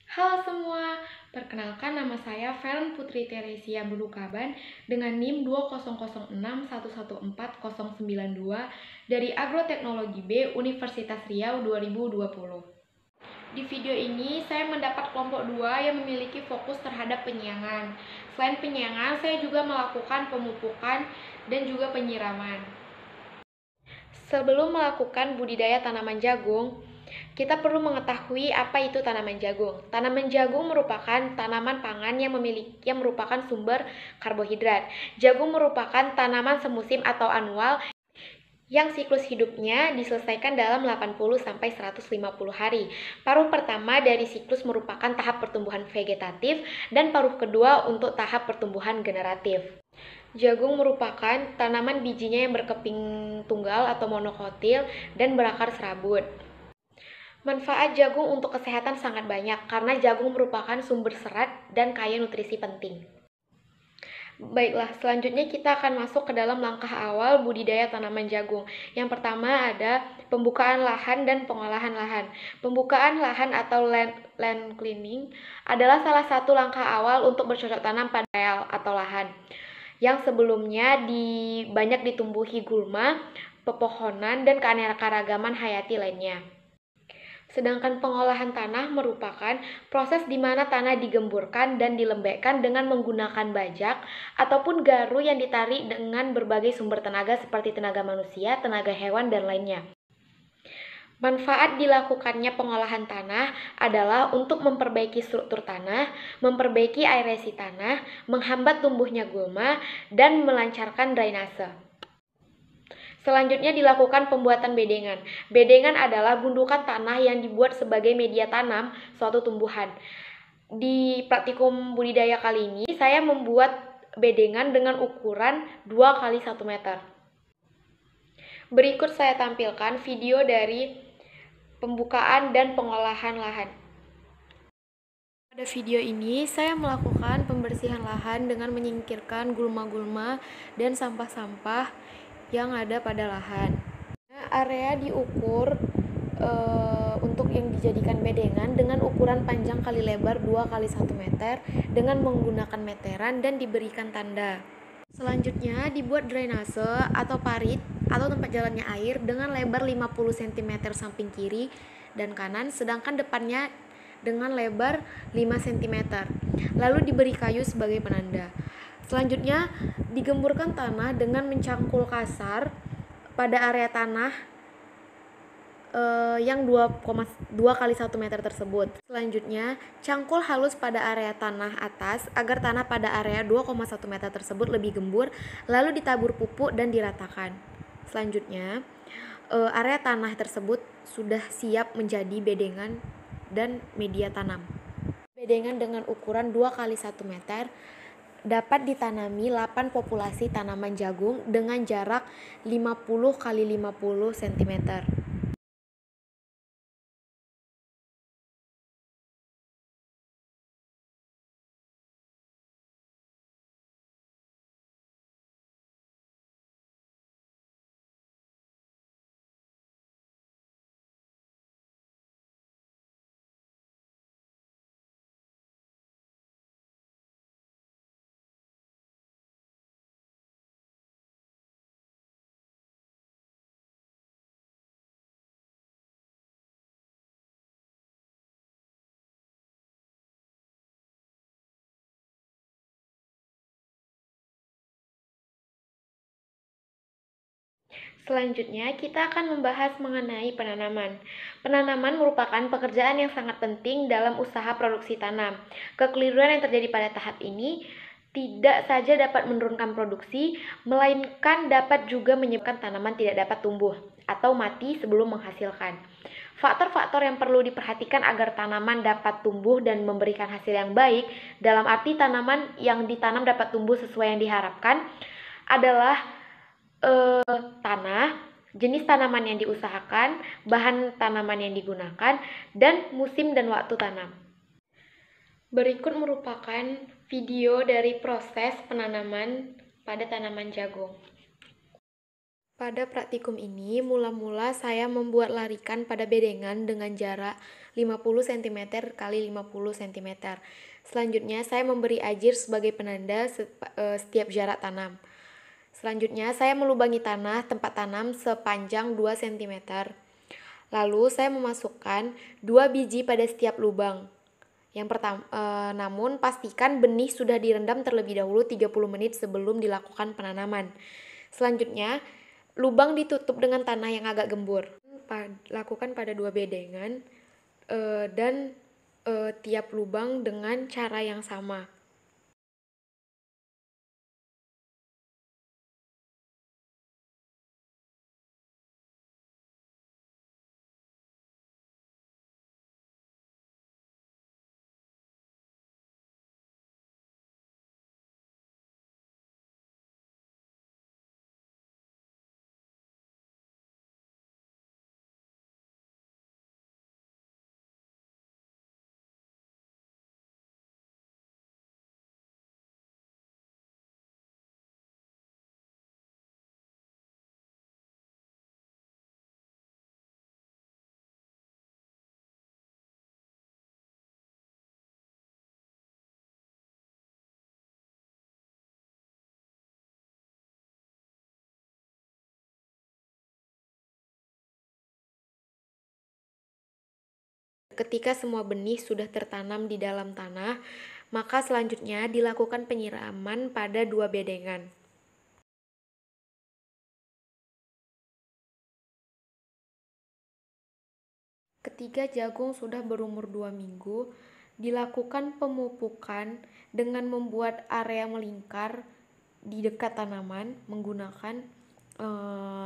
Halo semua, perkenalkan nama saya Feren Putri Teresia Bulukaban dengan NIM 20061140092 dari Agroteknologi B Universitas Riau 2020. Di video ini saya mendapat kelompok 2 yang memiliki fokus terhadap penyiangan. Selain penyiangan, saya juga melakukan pemupukan dan juga penyiraman. Sebelum melakukan budidaya tanaman jagung, kita perlu mengetahui apa itu tanaman jagung. Tanaman jagung merupakan tanaman pangan yang merupakan sumber karbohidrat. Jagung merupakan tanaman semusim atau anual yang siklus hidupnya diselesaikan dalam 80-150 hari. Paruh pertama dari siklus merupakan tahap pertumbuhan vegetatif dan paruh kedua untuk tahap pertumbuhan generatif. Jagung merupakan tanaman bijinya yang berkeping tunggal atau monokotil dan berakar serabut. Manfaat jagung untuk kesehatan sangat banyak karena jagung merupakan sumber serat dan kaya nutrisi penting. Baiklah, selanjutnya kita akan masuk ke dalam langkah awal budidaya tanaman jagung. Yang pertama ada pembukaan lahan dan pengolahan lahan. Pembukaan lahan atau land cleaning adalah salah satu langkah awal untuk bercocok tanam pada areal atau lahan yang sebelumnya banyak ditumbuhi gulma, pepohonan, dan keanekaragaman hayati lainnya. Sedangkan pengolahan tanah merupakan proses di mana tanah digemburkan dan dilembekkan dengan menggunakan bajak ataupun garu yang ditarik dengan berbagai sumber tenaga seperti tenaga manusia, tenaga hewan, dan lainnya. Manfaat dilakukannya pengolahan tanah adalah untuk memperbaiki struktur tanah, memperbaiki aerasi tanah, menghambat tumbuhnya gulma, dan melancarkan drainase. Selanjutnya dilakukan pembuatan bedengan. Bedengan adalah gundukan tanah yang dibuat sebagai media tanam suatu tumbuhan. Di praktikum budidaya kali ini, saya membuat bedengan dengan ukuran 2 x 1 meter. Berikut saya tampilkan video dari pembukaan dan pengolahan lahan. Pada video ini, saya melakukan pembersihan lahan dengan menyingkirkan gulma-gulma dan sampah-sampah yang ada pada lahan. Area diukur untuk yang dijadikan bedengan dengan ukuran panjang kali lebar 2 x 1 meter dengan menggunakan meteran dan diberikan tanda. Selanjutnya dibuat drainase atau parit atau tempat jalannya air dengan lebar 50 cm samping kiri dan kanan, sedangkan depannya dengan lebar 5 cm. Lalu diberi kayu sebagai penanda. Selanjutnya digemburkan tanah dengan mencangkul kasar pada area tanah yang 2 x 1 meter tersebut. Selanjutnya, cangkul halus pada area tanah atas agar tanah pada area 2,1 meter tersebut lebih gembur, lalu ditabur pupuk dan diratakan. Selanjutnya, area tanah tersebut sudah siap menjadi bedengan dan media tanam. Bedengan dengan ukuran 2 x 1 meter dapat ditanami 8 populasi tanaman jagung dengan jarak 50 x 50 cm. Selanjutnya, kita akan membahas mengenai penanaman. Penanaman merupakan pekerjaan yang sangat penting dalam usaha produksi tanam. Kekeliruan yang terjadi pada tahap ini tidak saja dapat menurunkan produksi, melainkan dapat juga menyebabkan tanaman tidak dapat tumbuh atau mati sebelum menghasilkan. Faktor-faktor yang perlu diperhatikan agar tanaman dapat tumbuh dan memberikan hasil yang baik, dalam arti tanaman yang ditanam dapat tumbuh sesuai yang diharapkan, adalah tanah, jenis tanaman yang diusahakan, bahan tanaman yang digunakan, dan musim dan waktu tanam. Berikut merupakan video dari proses penanaman pada tanaman jagung. Pada praktikum ini, mula-mula saya membuat larikan pada bedengan dengan jarak 50 cm kali 50 cm. Selanjutnya, saya memberi ajir sebagai penanda setiap jarak tanam. Selanjutnya, saya melubangi tanah tempat tanam sepanjang 2 cm. Lalu, saya memasukkan 2 biji pada setiap lubang. Namun pastikan benih sudah direndam terlebih dahulu 30 menit sebelum dilakukan penanaman. Selanjutnya, lubang ditutup dengan tanah yang agak gembur. Lakukan pada 2 bedengan dan tiap lubang dengan cara yang sama. Ketika semua benih sudah tertanam di dalam tanah, maka selanjutnya dilakukan penyiraman pada 2 bedengan. Ketika jagung sudah berumur 2 minggu, dilakukan pemupukan dengan membuat area melingkar di dekat tanaman menggunakan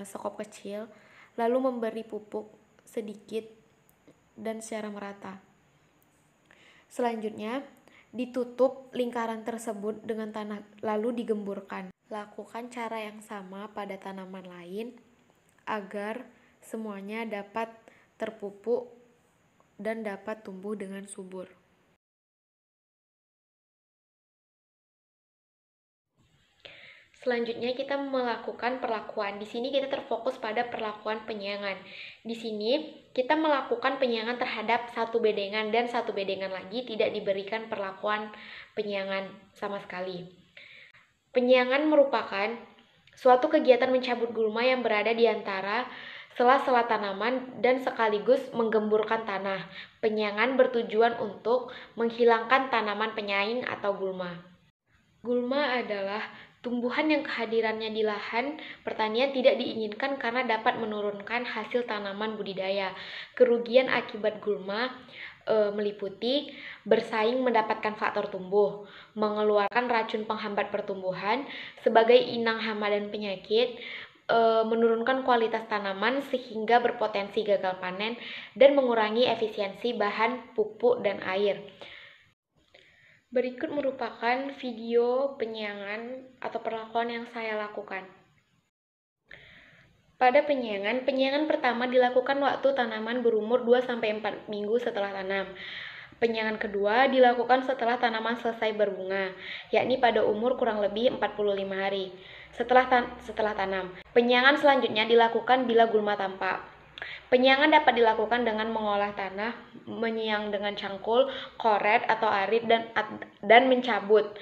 sekop kecil, lalu memberi pupuk sedikit dan secara merata. Selanjutnya, ditutup lingkaran tersebut dengan tanah lalu digemburkan. Lakukan cara yang sama pada tanaman lain agar semuanya dapat terpupuk dan dapat tumbuh dengan subur. Selanjutnya kita melakukan perlakuan. Di sini kita terfokus pada perlakuan penyiangan. Di sini kita melakukan penyiangan terhadap satu bedengan dan satu bedengan lagi tidak diberikan perlakuan penyiangan sama sekali. Penyiangan merupakan suatu kegiatan mencabut gulma yang berada di antara sela-sela tanaman dan sekaligus menggemburkan tanah. Penyiangan bertujuan untuk menghilangkan tanaman penyaing atau gulma. Gulma adalah tumbuhan yang kehadirannya di lahan pertanian tidak diinginkan karena dapat menurunkan hasil tanaman budidaya. Kerugian akibat gulma meliputi bersaing mendapatkan faktor tumbuh, mengeluarkan racun penghambat pertumbuhan sebagai inang hama dan penyakit, menurunkan kualitas tanaman sehingga berpotensi gagal panen, dan mengurangi efisiensi bahan pupuk dan air. Berikut merupakan video penyiangan atau perlakuan yang saya lakukan. Pada penyiangan pertama dilakukan waktu tanaman berumur 2-4 minggu setelah tanam. Penyiangan kedua dilakukan setelah tanaman selesai berbunga, yakni pada umur kurang lebih 45 hari setelah tanam. Penyiangan selanjutnya dilakukan bila gulma tampak. Penyiangan dapat dilakukan dengan mengolah tanah, menyiang dengan cangkul, koret, atau arit, dan mencabut.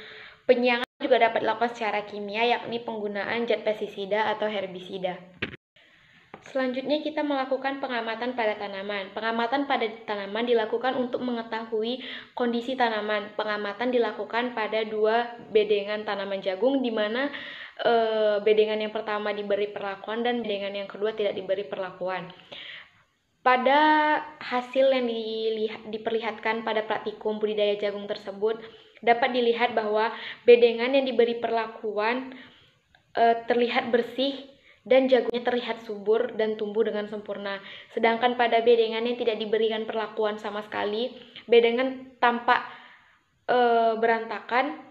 Penyiangan juga dapat dilakukan secara kimia, yakni penggunaan zat pestisida atau herbisida. Selanjutnya kita melakukan pengamatan pada tanaman. Pengamatan pada tanaman dilakukan untuk mengetahui kondisi tanaman. Pengamatan dilakukan pada 2 bedengan tanaman jagung, di mana bedengan yang pertama diberi perlakuan dan bedengan yang kedua tidak diberi perlakuan. Pada hasil yang diperlihatkan pada praktikum budidaya jagung tersebut, dapat dilihat bahwa bedengan yang diberi perlakuan terlihat bersih dan jagungnya terlihat subur dan tumbuh dengan sempurna. Sedangkan pada bedengan yang tidak diberikan perlakuan sama sekali, bedengan tampak berantakan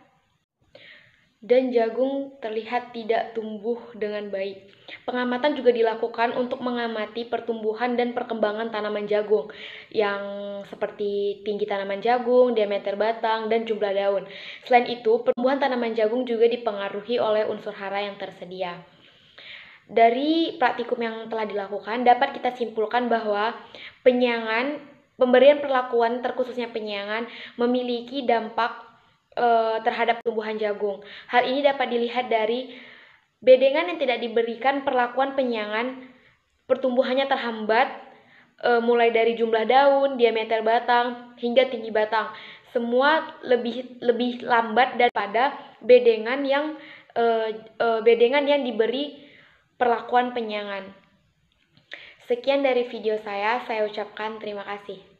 dan jagung terlihat tidak tumbuh dengan baik. Pengamatan juga dilakukan untuk mengamati pertumbuhan dan perkembangan tanaman jagung, yang seperti tinggi tanaman jagung, diameter batang, dan jumlah daun. Selain itu, pertumbuhan tanaman jagung juga dipengaruhi oleh unsur hara yang tersedia. Dari praktikum yang telah dilakukan, dapat kita simpulkan bahwa pemberian perlakuan terkhususnya penyayangan memiliki dampak terhadap tumbuhan jagung. Hal ini dapat dilihat dari bedengan yang tidak diberikan perlakuan penyayangan, pertumbuhannya terhambat, mulai dari jumlah daun, diameter batang, hingga tinggi batang. Semua lebih lambat daripada bedengan yang diberi perlakuan penyayangan. Sekian dari video saya ucapkan terima kasih.